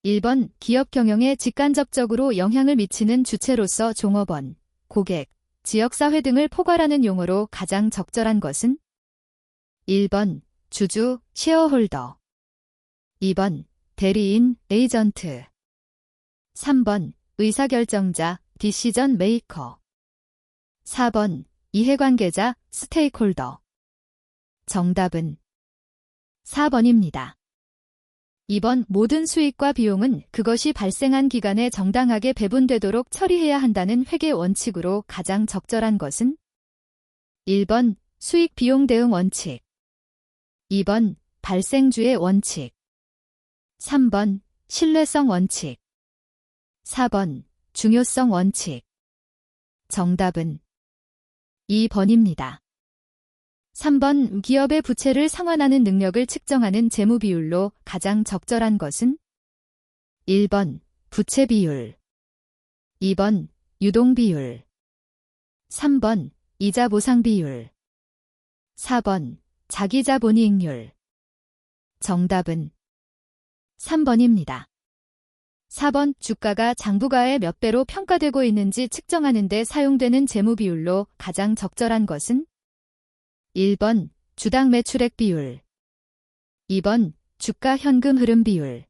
1번 기업 경영에 직간접적으로 영향을 미치는 주체로서 종업원, 고객, 지역사회 등을 포괄하는 용어로 가장 적절한 것은? 1번 주주, 셰어홀더. 2번 대리인, 에이전트. 3번 의사결정자, 디시전 메이커. 4번 이해관계자, 스테이크홀더. 정답은 4번입니다. 2번 모든 수익과 비용은 그것이 발생한 기간에 정당하게 배분되도록 처리해야 한다는 회계 원칙으로 가장 적절한 것은? 1번 수익 비용 대응 원칙. 2번 발생주의 원칙. 3번 신뢰성 원칙. 4번 중요성 원칙. 정답은 2번입니다. 3번 기업의 부채를 상환하는 능력을 측정하는 재무 비율로 가장 적절한 것은? 1번 부채 비율. 2번 유동 비율. 3번 이자 보상 비율. 4번 자기자본이익률. 정답은 3번입니다. 4번 주가가 장부가의 몇 배로 평가되고 있는지 측정하는 데 사용되는 재무 비율로 가장 적절한 것은? 1번 주당 매출액 비율. 2번 주가 현금 흐름 비율.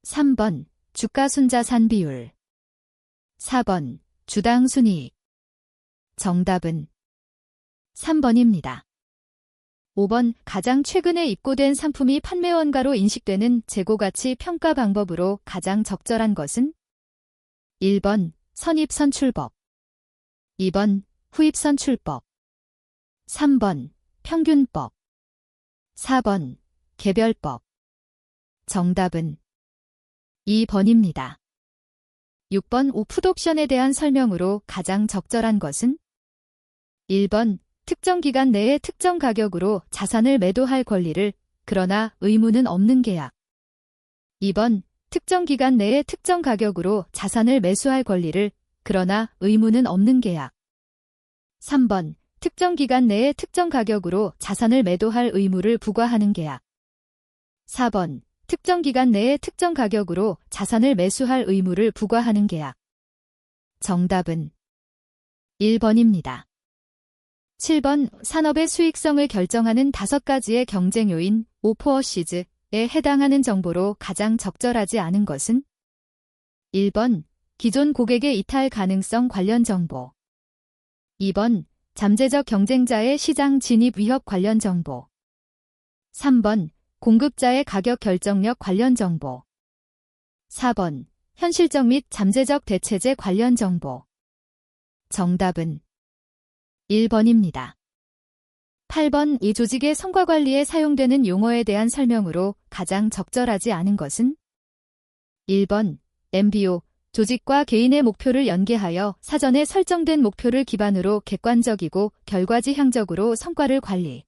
3번 주가 순자산 비율. 4번 주당 순이익. 정답은 3번입니다. 5번 가장 최근에 입고된 상품이 판매원가로 인식되는 재고가치 평가 방법으로 가장 적절한 것은? 1번 선입선출법. 2번 후입선출법. 3번 평균법. 4번 개별법. 정답은 2번입니다. 6번 풋옵션에 대한 설명으로 가장 적절한 것은? 1번 특정 기간 내에 특정 가격으로 자산을 매도할 권리를, 그러나 의무는 없는 계약. 2번 특정 기간 내에 특정 가격으로 자산을 매수할 권리를, 그러나 의무는 없는 계약. 3번 특정 기간 내에 특정 가격으로 자산을 매도할 의무를 부과하는 계약. 4번 특정 기간 내에 특정 가격으로 자산을 매수할 의무를 부과하는 계약. 정답은 1번입니다. 7번 산업의 수익성을 결정하는 5가지의 경쟁 요인, 오포어시즈에 해당하는 정보로 가장 적절하지 않은 것은? 1번 기존 고객의 이탈 가능성 관련 정보. 2번 잠재적 경쟁자의 시장 진입 위협 관련 정보. 3번 공급자의 가격 결정력 관련 정보. 4번 현실적 및 잠재적 대체제 관련 정보. 정답은 1번입니다. 8번 이 조직의 성과관리에 사용되는 용어에 대한 설명으로 가장 적절하지 않은 것은? 1번 MBO 조직과 개인의 목표를 연계하여 사전에 설정된 목표를 기반으로 객관적이고 결과지향적으로 성과를 관리.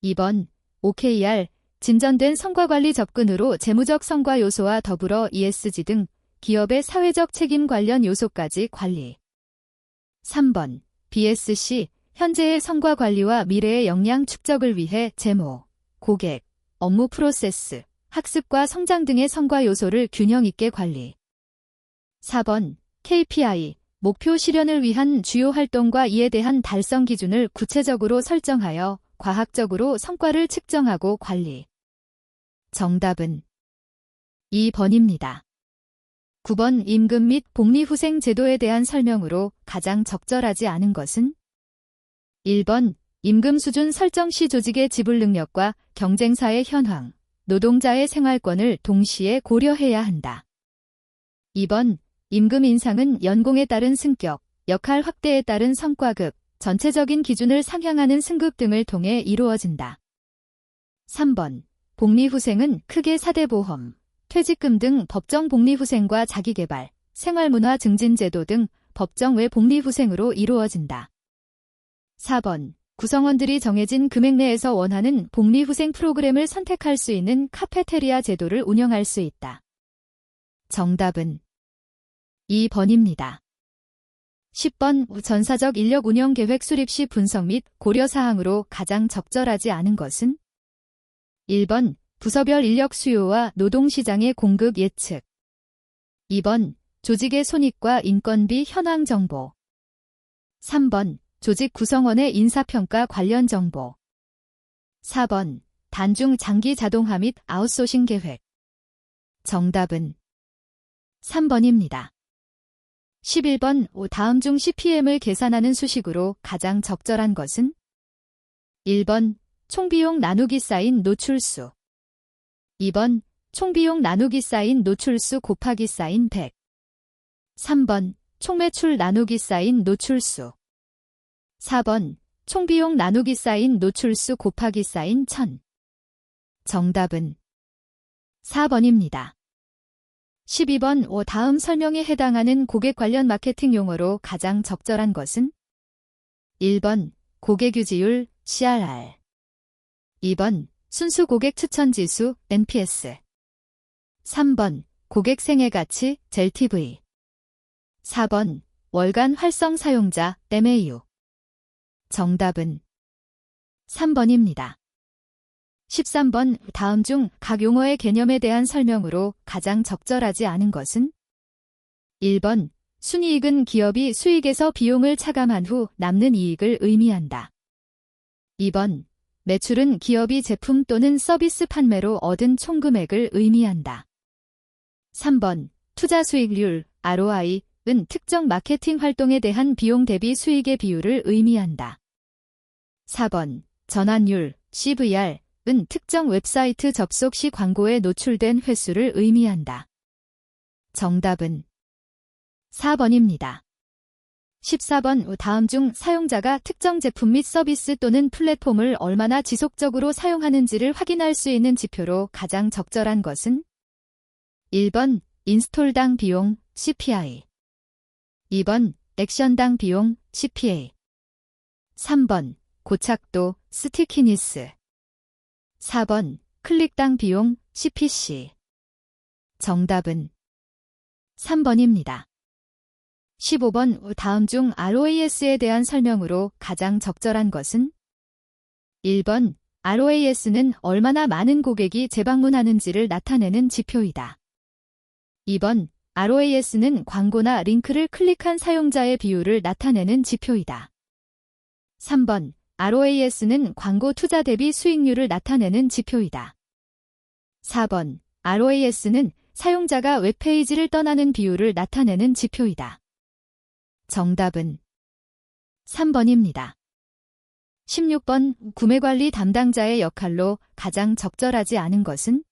2번 OKR 진전된 성과관리 접근으로 재무적 성과 요소와 더불어 ESG 등 기업의 사회적 책임 관련 요소까지 관리. 3번 BSC 현재의 성과 관리와 미래의 역량 축적을 위해 재무, 고객, 업무 프로세스, 학습과 성장 등의 성과 요소를 균형 있게 관리. 4번 KPI 목표 실현을 위한 주요 활동과 이에 대한 달성 기준을 구체적으로 설정하여 과학적으로 성과를 측정하고 관리. 정답은 2번입니다. 9번 임금 및 복리후생 제도에 대한 설명으로 가장 적절하지 않은 것은? 1번 임금 수준 설정 시 조직의 지불 능력과 경쟁사의 현황, 노동자의 생활권을 동시에 고려해야 한다. 2번 임금 인상은 연공에 따른 승격, 역할 확대에 따른 성과급, 전체적인 기준을 상향하는 승급 등을 통해 이루어진다. 3번 복리후생은 크게 사대보험, 퇴직금 등 법정 복리후생과 자기개발, 생활문화 증진제도 등 법정 외 복리후생으로 이루어진다. 4번 구성원들이 정해진 금액 내에서 원하는 복리후생 프로그램을 선택할 수 있는 카페테리아 제도를 운영할 수 있다. 정답은 2번입니다. 10번 전사적 인력 운영 계획 수립 시 분석 및 고려 사항으로 가장 적절하지 않은 것은? 1번 부서별 인력 수요와 노동시장의 공급 예측. 2번, 조직의 손익과 인건비 현황 정보. 3번, 조직 구성원의 인사평가 관련 정보. 4번, 단중 장기 자동화 및 아웃소싱 계획. 정답은 3번입니다. 11번, 다음 중 CPM을 계산하는 수식으로 가장 적절한 것은? 1번, 총비용 나누기 쌓인 노출수. 2번, 총비용 나누기 쌓인 노출수 곱하기 쌓인 100. 3번, 총매출 나누기 쌓인 노출수. 4번, 총비용 나누기 쌓인 노출수 곱하기 쌓인 1000. 정답은 4번입니다. 12번, 다음 설명에 해당하는 고객 관련 마케팅 용어로 가장 적절한 것은? 1번, 고객 유지율, CRR. 2번, 순수 고객 추천 지수, NPS. 3번, 고객 생애 가치, LTV. 4번, 월간 활성 사용자, MAU. 정답은 3번입니다. 13번, 다음 중 각 용어의 개념에 대한 설명으로 가장 적절하지 않은 것은? 1번, 순이익은 기업이 수익에서 비용을 차감한 후 남는 이익을 의미한다. 2번, 매출은 기업이 제품 또는 서비스 판매로 얻은 총금액을 의미한다. 3번, 투자 수익률, ROI은 특정 마케팅 활동에 대한 비용 대비 수익의 비율을 의미한다. 4번, 전환율, CVR은 특정 웹사이트 접속 시 광고에 노출된 횟수를 의미한다. 정답은 4번입니다. 14번, 다음 중 사용자가 특정 제품 및 서비스 또는 플랫폼을 얼마나 지속적으로 사용하는지를 확인할 수 있는 지표로 가장 적절한 것은? 1번, 인스톨당 비용, CPI. 2번, 액션당 비용, CPA. 3번, 고착도, 스티키니스. 4번, 클릭당 비용, CPC. 정답은 3번입니다. 15번, 다음 중 ROAS에 대한 설명으로 가장 적절한 것은? 1번, ROAS는 얼마나 많은 고객이 재방문하는지를 나타내는 지표이다. 2번, ROAS는 광고나 링크를 클릭한 사용자의 비율을 나타내는 지표이다. 3번, ROAS는 광고 투자 대비 수익률을 나타내는 지표이다. 4번, ROAS는 사용자가 웹페이지를 떠나는 비율을 나타내는 지표이다. 정답은 3번입니다. 16번, 구매관리 담당자의 역할로 가장 적절하지 않은 것은?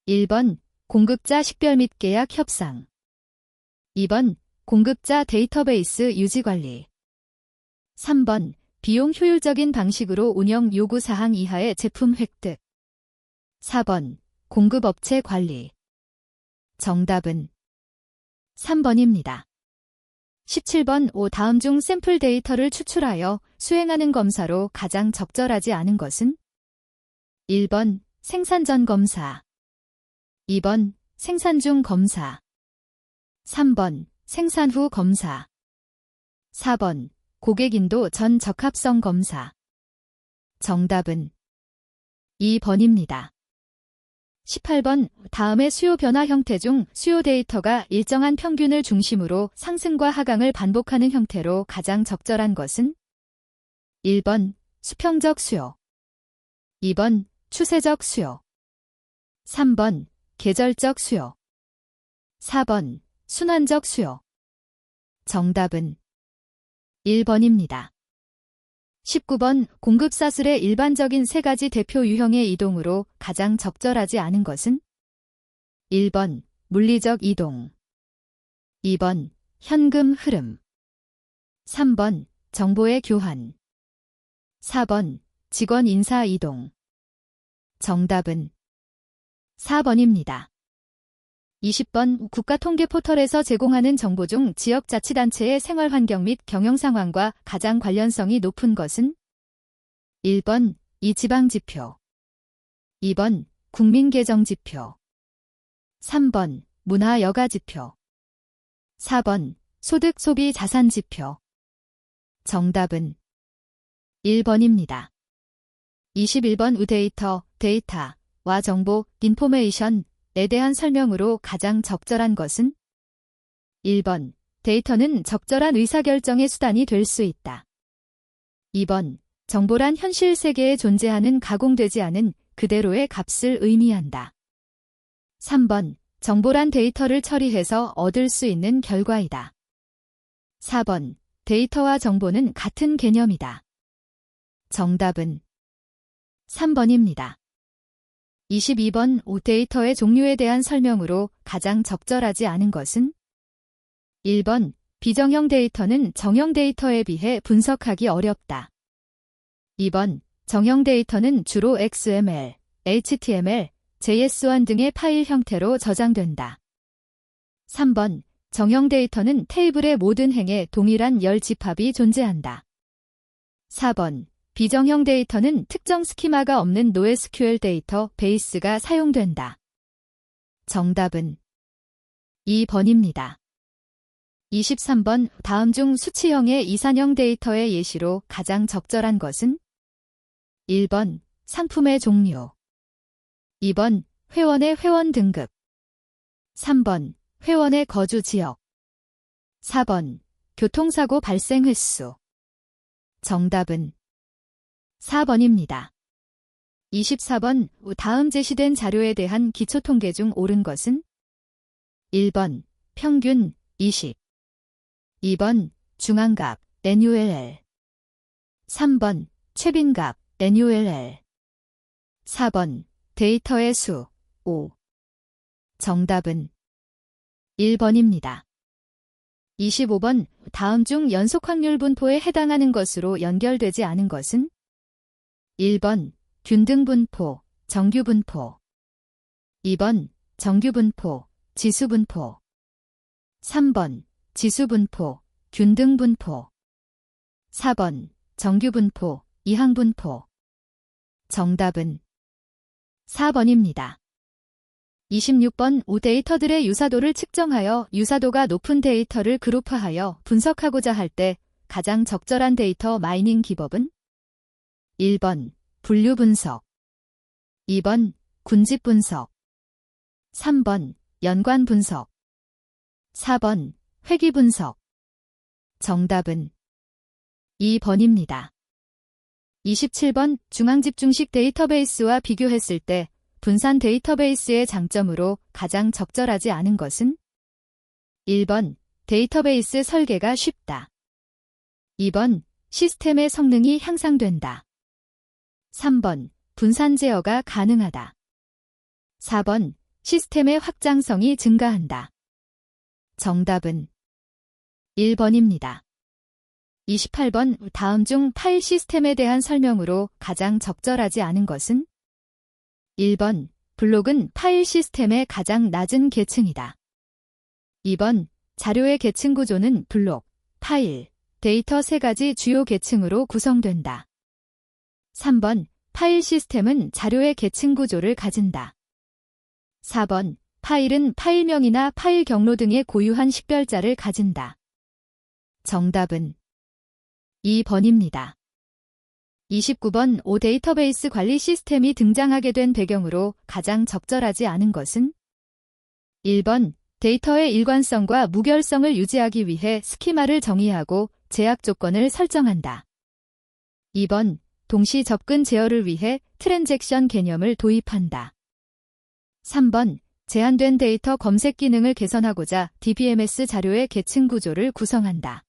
1번, 공급자 식별 및 계약 협상. 2번, 공급자 데이터베이스 유지관리. 3번, 비용 효율적인 방식으로 운영 요구사항 이하의 제품 획득. 4번, 공급업체 관리. 정답은 3번입니다. 17번, 다음 중 샘플 데이터를 추출하여 수행하는 검사로 가장 적절하지 않은 것은? 1번, 생산 전 검사. 2번, 생산 중 검사. 3번, 생산 후 검사. 4번, 고객 인도 전 적합성 검사. 정답은 2번입니다. 18번, 다음의 수요 변화 형태 중 수요 데이터가 일정한 평균을 중심으로 상승과 하강을 반복하는 형태로 가장 적절한 것은? 1번, 수평적 수요. 2번, 추세적 수요. 3번, 계절적 수요. 4번, 순환적 수요. 정답은 1번입니다. 19번, 공급사슬의 일반적인 세 가지 대표 유형의 이동으로 가장 적절하지 않은 것은? 1번, 물리적 이동. 2번, 현금 흐름. 3번, 정보의 교환. 4번, 직원 인사 이동. 정답은 4번입니다. 20번, 국가통계 포털에서 제공하는 정보 중 지역자치단체의 생활환경 및 경영상황과 가장 관련성이 높은 것은? 1번, 이지방지표. 2번, 국민계정지표. 3번, 문화여가지표. 4번, 소득소비자산지표. 정답은 1번입니다. 21번, 데이터. 와 정보, 인포메이션에 대한 설명으로 가장 적절한 것은? 1번. 데이터는 적절한 의사결정의 수단이 될 수 있다. 2번. 정보란 현실 세계에 존재하는 가공되지 않은 그대로의 값을 의미한다. 3번. 정보란 데이터를 처리해서 얻을 수 있는 결과이다. 4번. 데이터와 정보는 같은 개념이다. 정답은 3번입니다. 22번. 데이터의 종류에 대한 설명으로 가장 적절하지 않은 것은? 1번. 비정형 데이터는 정형 데이터에 비해 분석하기 어렵다. 2번. 정형 데이터는 주로 XML, HTML, JS1 등의 파일 형태로 저장된다. 3번. 정형 데이터는 테이블의 모든 행에 동일한 열 집합이 존재한다. 4번. 비정형 데이터는 특정 스키마가 없는 NoSQL 데이터 베이스가 사용된다. 정답은 2번입니다. 23번. 다음 중 수치형의 이산형 데이터의 예시로 가장 적절한 것은? 1번. 상품의 종류. 2번. 회원의 회원 등급. 3번. 회원의 거주 지역. 4번. 교통사고 발생 횟수. 정답은 4번입니다. 24번. 다음 제시된 자료에 대한 기초통계 중 옳은 것은? 1번. 평균 20. 2번. 중앙값 NULL. 3번. 최빈값 NULL. 4번. 데이터의 수 5. 정답은 1번입니다. 25번. 다음 중 연속확률 분포에 해당하는 것으로 연결되지 않은 것은? 1번. 균등분포, 정규분포. 2번. 정규분포, 지수분포. 3번. 지수분포, 균등분포. 4번. 정규분포, 이항분포. 정답은 4번입니다. 26번. 데이터들의 유사도를 측정하여 유사도가 높은 데이터를 그룹화하여 분석하고자 할 때 가장 적절한 데이터 마이닝 기법은? 1번. 분류 분석. 2번. 군집 분석. 3번. 연관 분석. 4번. 회귀 분석. 정답은 2번입니다. 27번. 중앙집중식 데이터베이스와 비교했을 때 분산 데이터베이스의 장점으로 가장 적절하지 않은 것은? 1번. 데이터베이스 설계가 쉽다. 2번. 시스템의 성능이 향상된다. 3번. 분산 제어가 가능하다. 4번. 시스템의 확장성이 증가한다. 정답은 1번입니다. 28번. 다음 중 파일 시스템에 대한 설명으로 가장 적절하지 않은 것은? 1번. 블록은 파일 시스템의 가장 낮은 계층이다. 2번. 자료의 계층 구조는 블록, 파일, 데이터 세 가지 주요 계층으로 구성된다. 3번. 파일 시스템은 자료의 계층 구조를 가진다. 4번. 파일은 파일명이나 파일 경로 등의 고유한 식별자를 가진다. 정답은 2번입니다. 29번. 데이터베이스 관리 시스템이 등장하게 된 배경으로 가장 적절하지 않은 것은? 1번. 데이터의 일관성과 무결성을 유지하기 위해 스키마를 정의하고 제약 조건을 설정한다. 2번. 동시 접근 제어를 위해 트랜잭션 개념을 도입한다. 3번. 제한된 데이터 검색 기능을 개선하고자 DBMS 자료의 계층 구조를 구성한다.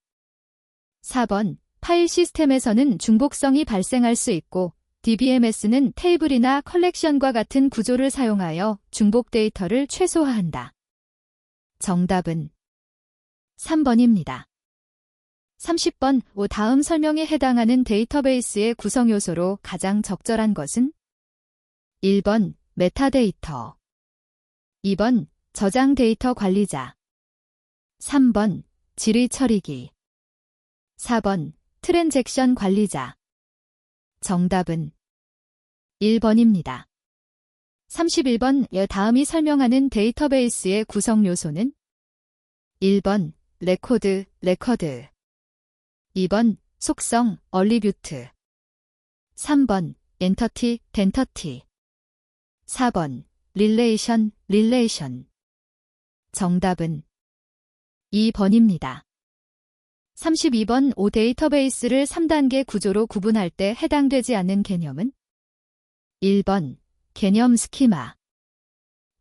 4번. 파일 시스템에서는 중복성이 발생할 수 있고 DBMS는 테이블이나 컬렉션과 같은 구조를 사용하여 중복 데이터를 최소화한다. 정답은 3번입니다. 30번. 다음 설명에 해당하는 데이터베이스의 구성 요소로 가장 적절한 것은? 1번. 메타데이터. 2번. 저장 데이터 관리자. 3번. 질의 처리기. 4번. 트랜잭션 관리자. 정답은 1번입니다. 31번. 다음이 설명하는 데이터베이스의 구성 요소는? 1번. 레코드, 레커드. 2번. 속성, 얼리뷰트. 3번. 엔터티, 덴터티. 4번 릴레이션. 정답은 2번입니다. 32번 O 데이터베이스를 3단계 구조로 구분할 때 해당되지 않는 개념은 1번 개념 스키마,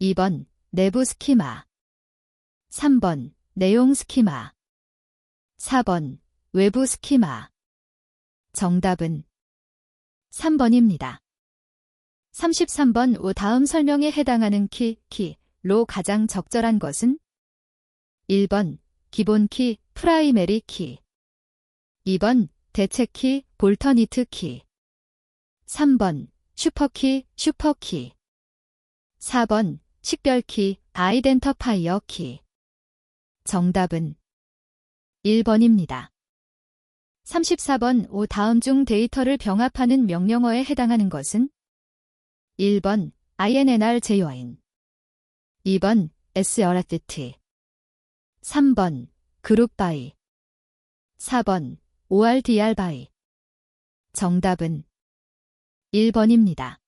2번 내부 스키마, 3번 내용 스키마, 4번 외부 스키마. 정답은 3번입니다. 33번 O 다음 설명에 해당하는 키로 가장 적절한 것은 1번 기본 키, 프라이메리 키, 2번 대체 키, 볼터니트 키, 3번 슈퍼키, 4번 식별 키, 아이덴터파이어 키. 정답은 1번입니다. 34번 O 다음 중 데이터를 병합하는 명령어에 해당하는 것은 1번 INNR 제요인, 2번 SRFT, 3번 그룹 바이, 4번 ORDR 바이. 정답은 1번입니다.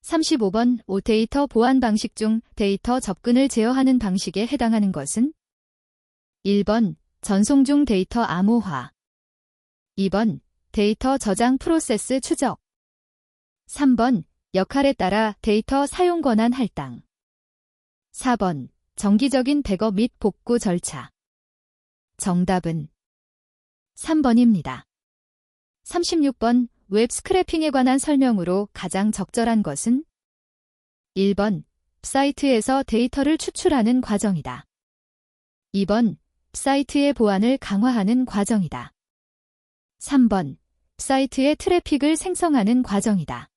35번 O 데이터 보안 방식 중 데이터 접근을 제어하는 방식에 해당하는 것은 1번 전송 중 데이터 암호화, 2번 데이터 저장 프로세스 추적, 3번 역할에 따라 데이터 사용 권한 할당, 4번 정기적인 백업 및 복구 절차. 정답은 3번입니다. 36번 웹 스크래핑에 관한 설명으로 가장 적절한 것은 1번 사이트에서 데이터를 추출하는 과정이다. 2번 사이트의 보안을 강화하는 과정이다. 3번 사이트의 트래픽을 생성하는 과정이다.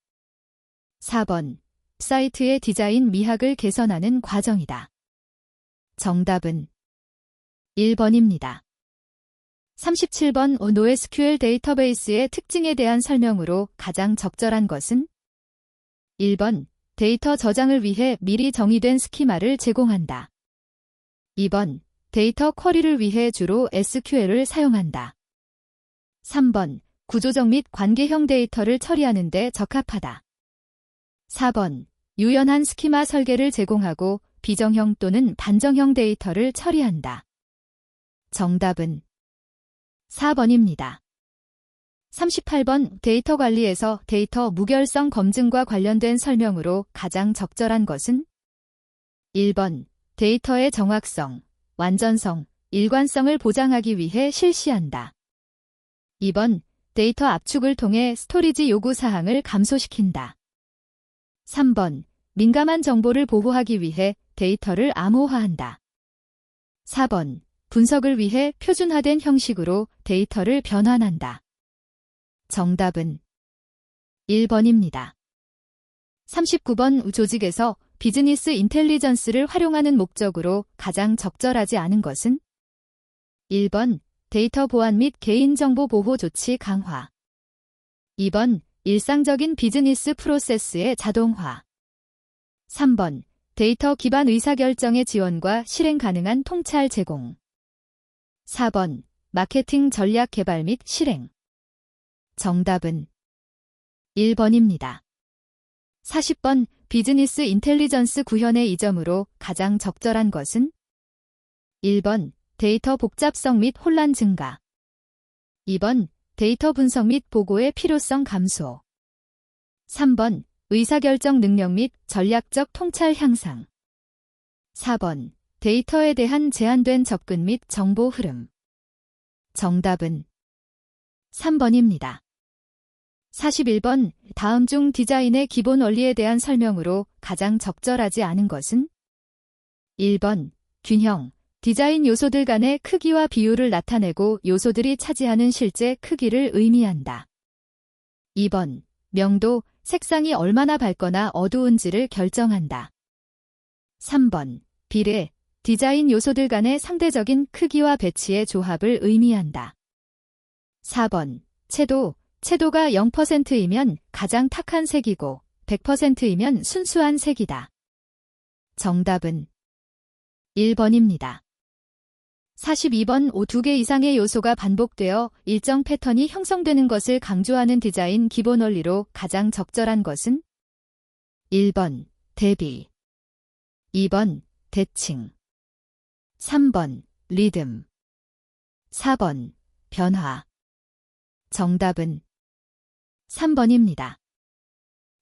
4번 사이트의 디자인 미학을 개선하는 과정이다. 정답은 1번입니다. 37번 NoSQL 데이터베이스의 특징에 대한 설명으로 가장 적절한 것은 1번 데이터 저장을 위해 미리 정의된 스키마를 제공한다. 2번 데이터 쿼리를 위해 주로 SQL을 사용한다. 3번 구조적 및 관계형 데이터를 처리하는 데 적합하다. 4번 유연한 스키마 설계를 제공하고 비정형 또는 반정형 데이터를 처리한다. 정답은 4번입니다. 38번 데이터 관리에서 데이터 무결성 검증과 관련된 설명으로 가장 적절한 것은 1번 데이터의 정확성, 완전성, 일관성을 보장하기 위해 실시한다. 2번 데이터 압축을 통해 스토리지 요구사항을 감소시킨다. 3번 민감한 정보를 보호하기 위해 데이터를 암호화한다. 4번 분석을 위해 표준화된 형식으로 데이터를 변환한다. 정답은 1번입니다. 39번 조직에서 비즈니스 인텔리전스를 활용하는 목적으로 가장 적절하지 않은 것은 1번 데이터 보안 및 개인정보 보호 조치 강화, 2번 일상적인 비즈니스 프로세스의 자동화, 3번 데이터 기반 의사결정의 지원과 실행 가능한 통찰 제공, 4번 마케팅 전략 개발 및 실행. 정답은 1번입니다. 40번 비즈니스 인텔리전스 구현의 이점으로 가장 적절한 것은 1번 데이터 복잡성 및 혼란 증가, 2번 데이터 분석 및 보고의 필요성 감소, 3번 의사결정 능력 및 전략적 통찰 향상, 4번 데이터에 대한 제한된 접근 및 정보 흐름. 정답은 3번입니다. 41번 다음 중 디자인의 기본 원리에 대한 설명으로 가장 적절하지 않은 것은 1번 균형, 디자인 요소들 간의 크기와 비율을 나타내고 요소들이 차지하는 실제 크기를 의미한다. 2번 명도, 색상이 얼마나 밝거나 어두운지를 결정한다. 3번 비례, 디자인 요소들 간의 상대적인 크기와 배치의 조합을 의미한다. 4번 채도, 채도가 0%이면 가장 탁한 색이고 100%이면 순수한 색이다. 정답은 1번입니다. 42번 2개 이상의 요소가 반복되어 일정 패턴이 형성되는 것을 강조하는 디자인 기본 원리로 가장 적절한 것은 1번 대비, 2번 대칭, 3번 리듬, 4번 변화. 정답은 3번입니다.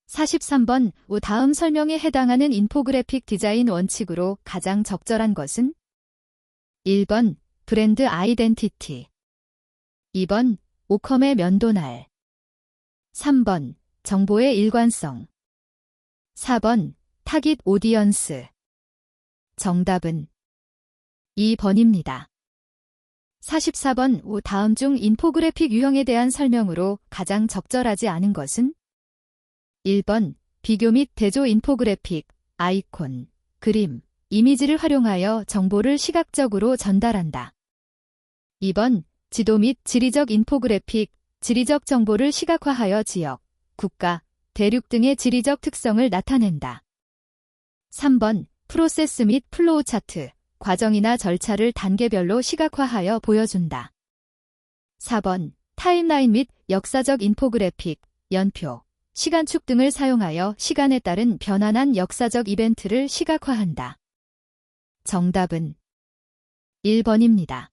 43번 다음 설명에 해당하는 인포그래픽 디자인 원칙으로 가장 적절한 것은? 1번 브랜드 아이덴티티, 2번 오컴의 면도날, 3번 정보의 일관성, 4번 타깃 오디언스. 정답은 2번입니다. 44번 다음 중 인포그래픽 유형에 대한 설명으로 가장 적절하지 않은 것은? 1번 비교 및 대조 인포그래픽, 아이콘, 그림, 이미지를 활용하여 정보를 시각적으로 전달한다. 2번 지도 및 지리적 인포그래픽, 지리적 정보를 시각화하여 지역, 국가, 대륙 등의 지리적 특성을 나타낸다. 3번 프로세스 및 플로우 차트, 과정이나 절차를 단계별로 시각화하여 보여준다. 4번 타임라인 및 역사적 인포그래픽, 연표, 시간축 등을 사용하여 시간에 따른 변환한 역사적 이벤트를 시각화한다. 정답은 1번입니다.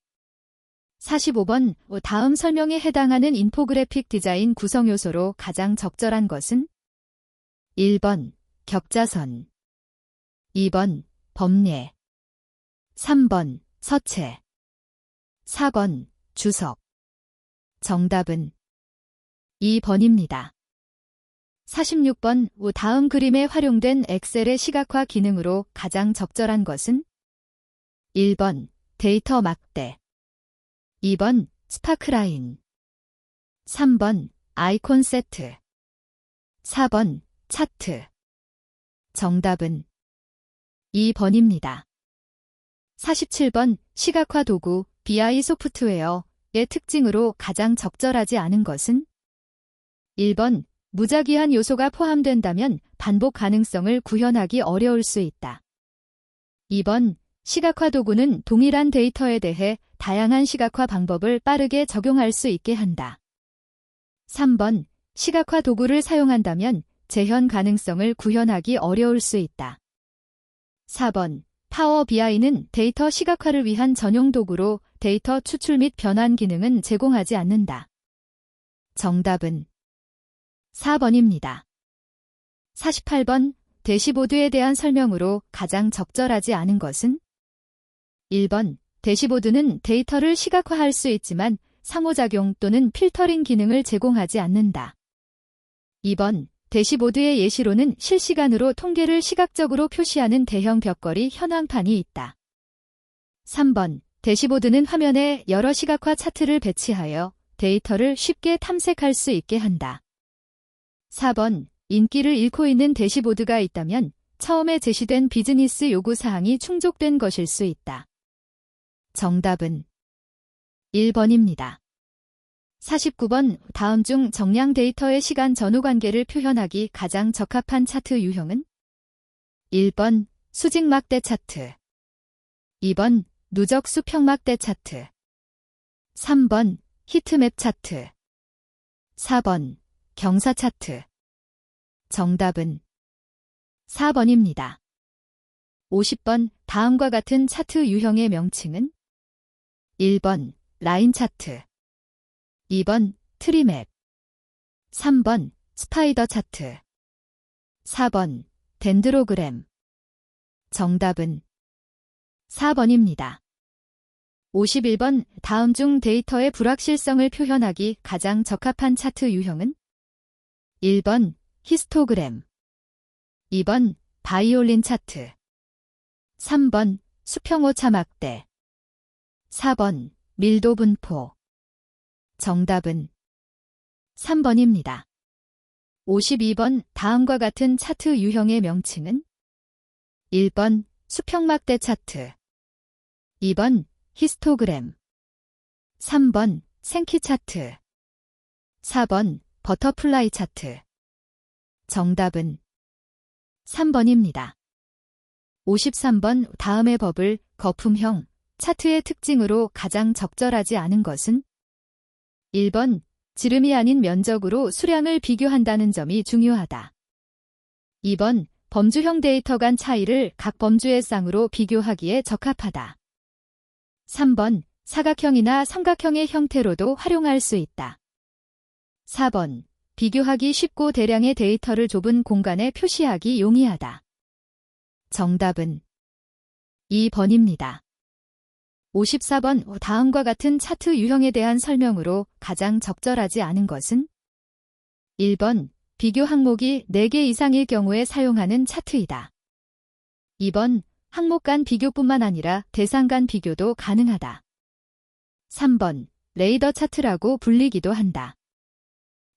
45번 다음 설명에 해당하는 인포그래픽 디자인 구성 요소로 가장 적절한 것은? 1번 격자선, 2번 범례, 3번 서체, 4번 주석. 정답은 2번입니다. 46번 다음 그림에 활용된 엑셀의 시각화 기능으로 가장 적절한 것은? 1번 데이터 막대, 2번 스파크라인, 3번 아이콘 세트, 4번 차트. 정답은 2번입니다. 47번 시각화 도구 BI 소프트웨어의 특징으로 가장 적절하지 않은 것은? 1번 무작위한 요소가 포함된다면 반복 가능성을 구현하기 어려울 수 있다. 2번 시각화 도구는 동일한 데이터에 대해 다양한 시각화 방법을 빠르게 적용할 수 있게 한다. 3번 시각화 도구를 사용한다면 재현 가능성을 구현하기 어려울 수 있다. 4번 파워 BI는 데이터 시각화를 위한 전용 도구로 데이터 추출 및 변환 기능은 제공하지 않는다. 정답은 4번입니다. 48번 대시보드에 대한 설명으로 가장 적절하지 않은 것은? 1번 대시보드는 데이터를 시각화할 수 있지만 상호작용 또는 필터링 기능을 제공하지 않는다. 2번 대시보드의 예시로는 실시간으로 통계를 시각적으로 표시하는 대형 벽걸이 현황판이 있다. 3번 대시보드는 화면에 여러 시각화 차트를 배치하여 데이터를 쉽게 탐색할 수 있게 한다. 4번 인기를 잃고 있는 대시보드가 있다면 처음에 제시된 비즈니스 요구사항이 충족된 것일 수 있다. 정답은 1번입니다. 49번 다음 중 정량 데이터의 시간 전후 관계를 표현하기 가장 적합한 차트 유형은? 1번 수직 막대 차트, 2번 누적 수평 막대 차트, 3번 히트맵 차트, 4번 경사 차트. 정답은 4번입니다. 50번 다음과 같은 차트 유형의 명칭은? 1번 라인 차트, 2번 트리맵, 3번 스파이더 차트, 4번 덴드로그램. 정답은 4번입니다. 51번 다음 중 데이터의 불확실성을 표현하기 가장 적합한 차트 유형은? 1번 히스토그램, 2번 바이올린 차트, 3번 수평오차 막대, 4번 밀도 분포. 정답은 3번입니다. 52번 다음과 같은 차트 유형의 명칭은? 1번 수평막대 차트, 2번 히스토그램, 3번 생키 차트, 4번 버터플라이 차트. 정답은 3번입니다. 53번 다음의 버블, 거품형 차트의 특징으로 가장 적절하지 않은 것은? 1번 지름이 아닌 면적으로 수량을 비교한다는 점이 중요하다. 2번, 범주형 데이터 간 차이를 각 범주의 쌍으로 비교하기에 적합하다. 3번, 사각형이나 삼각형의 형태로도 활용할 수 있다. 4번, 비교하기 쉽고 대량의 데이터를 좁은 공간에 표시하기 용이하다. 정답은 2번입니다. 54번, 다음과 같은 차트 유형에 대한 설명으로 가장 적절하지 않은 것은? 1번, 비교 항목이 4개 이상일 경우에 사용하는 차트이다. 2번, 항목 간 비교뿐만 아니라 대상 간 비교도 가능하다. 3번, 레이더 차트라고 불리기도 한다.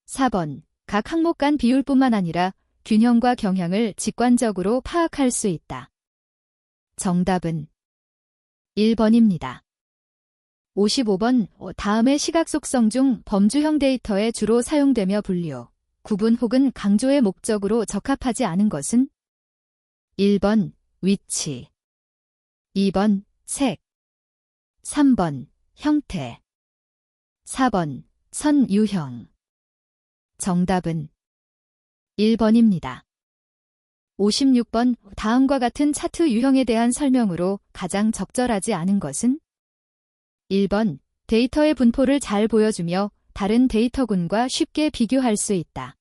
4번, 각 항목 간 비율뿐만 아니라 균형과 경향을 직관적으로 파악할 수 있다. 정답은 1번입니다. 55번, 다음의 시각 속성 중 범주형 데이터에 주로 사용되며 분류, 구분 혹은 강조의 목적으로 적합하지 않은 것은? 1번, 위치. 2번, 색. 3번, 형태. 4번, 선 유형. 정답은 1번입니다. 56번, 다음과 같은 차트 유형에 대한 설명으로 가장 적절하지 않은 것은? 1번, 데이터의 분포를 잘 보여주며 다른 데이터군과 쉽게 비교할 수 있다.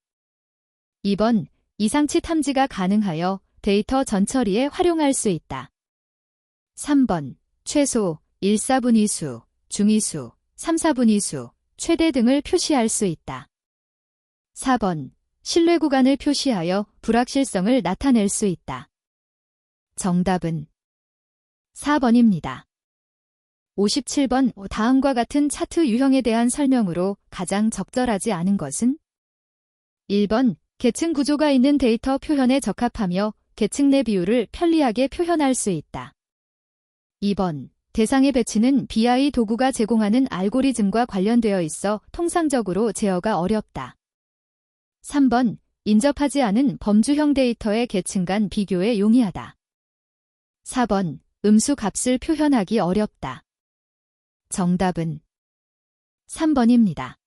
2번, 이상치 탐지가 가능하여 데이터 전처리에 활용할 수 있다. 3번, 최소, 1/4분위수, 중위수, 3/4분위수, 최대 등을 표시할 수 있다. 4번, 신뢰 구간을 표시하여 불확실성을 나타낼 수 있다. 정답은 4번입니다. 57번, 다음과 같은 차트 유형에 대한 설명으로 가장 적절하지 않은 것은? 1번, 계층 구조가 있는 데이터 표현에 적합하며 계층 내 비율을 편리하게 표현할 수 있다. 2번, 대상의 배치는 BI 도구가 제공하는 알고리즘과 관련되어 있어 통상적으로 제어가 어렵다. 3번, 인접하지 않은 범주형 데이터의 계층 간 비교에 용이하다. 4번, 음수 값을 표현하기 어렵다. 정답은 3번입니다.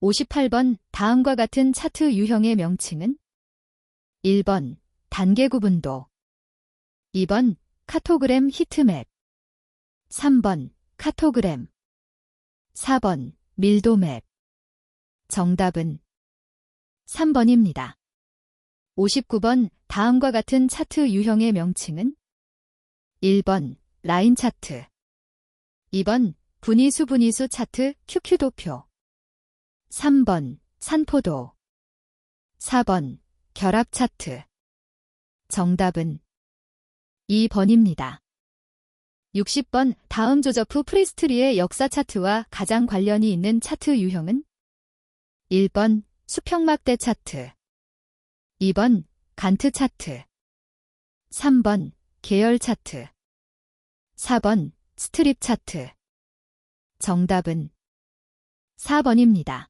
58번, 다음과 같은 차트 유형의 명칭은? 1번, 단계 구분도. 2번, 카토그램 히트맵. 3번, 카토그램. 4번, 밀도맵. 정답은 3번입니다. 59번, 다음과 같은 차트 유형의 명칭은? 1번, 라인 차트. 2번, 분위수 차트 QQ도표. 3번, 산포도. 4번, 결합 차트. 정답은 2번입니다. 60번, 다음 조적 후 프리스트리의 역사 차트와 가장 관련이 있는 차트 유형은? 1번, 수평막대 차트. 2번, 간트 차트. 3번, 계열 차트. 4번, 스트립 차트. 정답은 4번입니다.